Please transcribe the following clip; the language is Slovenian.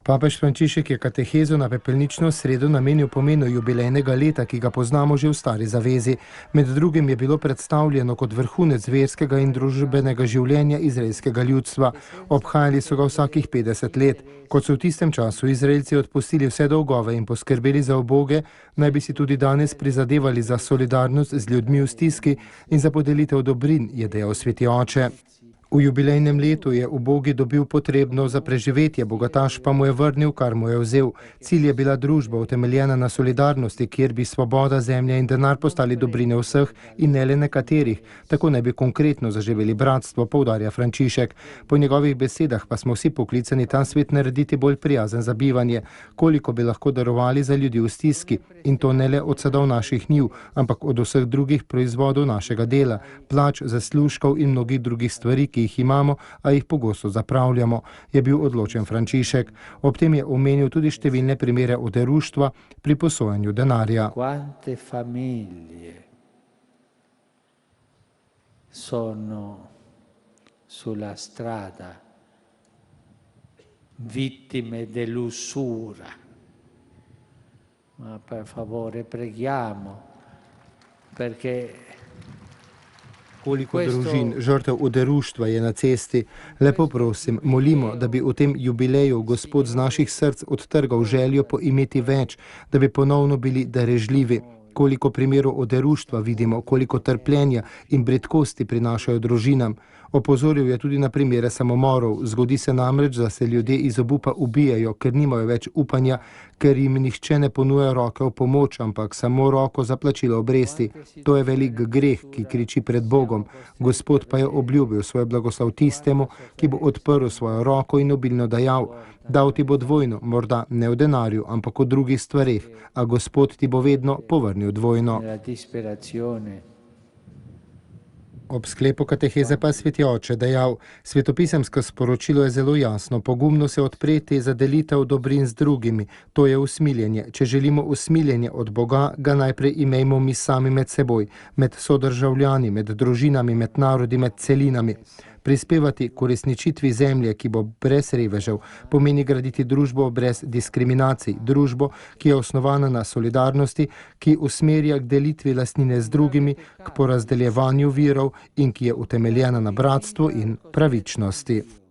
Papež Frančišek je katehezo na pepelnično sredo namenil pomenu jubilejnega leta, ki ga poznamo že v stari zavezi. Med drugim je bilo predstavljeno kot vrhunec verskega in družbenega življenja izraelskega ljudstva. Obhajali so ga vsakih 50 let. Kot so v tistem času Izraelci odpustili vse dolgove in poskrbeli za uboge, naj bi si tudi danes prizadevali za solidarnost z ljudmi v stiski in za podelitev dobrin, je dejal sveti oče. V jubilejnem letu je ubogi dobil potrebno za preživetje, bogataš pa mu je vrnil, kar mu je vzel. Cilj je bila družba utemeljena na solidarnosti, kjer bi svoboda, zemlja in denar postali dobrine vseh in ne le nekaterih. Tako ne bi konkretno zaživeli bratstvo, poudarja Frančišek. Po njegovih besedah pa smo vsi poklicani ta svet narediti bolj prijazen za bivanje, koliko bi lahko darovali za ljudi v stiski. In to ne le od sadov naših njiv, ampak od vseh drugih proizvodov našega dela, plač, zaslužkov in mnogih drugih stvari, ki jih imamo, a jih pogosto zapravljamo, je bil odločen Frančišek. Ob tem je omenil tudi številne primere oderuštva pri posojanju denarja. Quante famiglie sono sulla strada vittime dell'usura. Ma per favore preghiamo perché koliko družin žrtev oderuštva je na cesti. Lepo prosim, molimo, da bi v tem jubileju Gospod z naših src odtrgal željo po imeti več, da bi ponovno bili darežljivi. Koliko primerov oderuštva vidimo, koliko trpljenja in bridkosti prinašajo družinam. Opozoril je tudi na primere samomorov. Zgodi se namreč, da se ljudje iz obupa ubijajo, ker nimajo več upanja, ker jim nihče ne ponuja roke v pomoč, ampak samo roko za plačilo obresti. To je velik greh, ki kriči pred Bogom. Gospod pa je obljubil svoj blagoslov tistemu, ki bo odprl svojo roko in obilno dajal. Dal ti bo dvojno, morda ne v denarju, ampak v drugih stvareh, a Gospod ti bo vedno povrnil dvojno. Ob sklepu kateheze pa je sveti oče dejal: svetopisemsko sporočilo je zelo jasno, pogumno se odpreti za delitev dobrin z drugimi. To je usmiljenje. Če želimo usmiljenje od Boga, ga najprej imejmo mi sami med seboj, med sodržavljani, med družinami, med narodi, med celinami. Prispevati k uresničitvi zemlje, ki bo brez revežev, pomeni graditi družbo brez diskriminacij, družbo, ki je osnovana na solidarnosti, ki usmerja k delitvi lastnine z drugimi, k porazdeljevanju virov in ki je utemeljena na bratstvu in pravičnosti.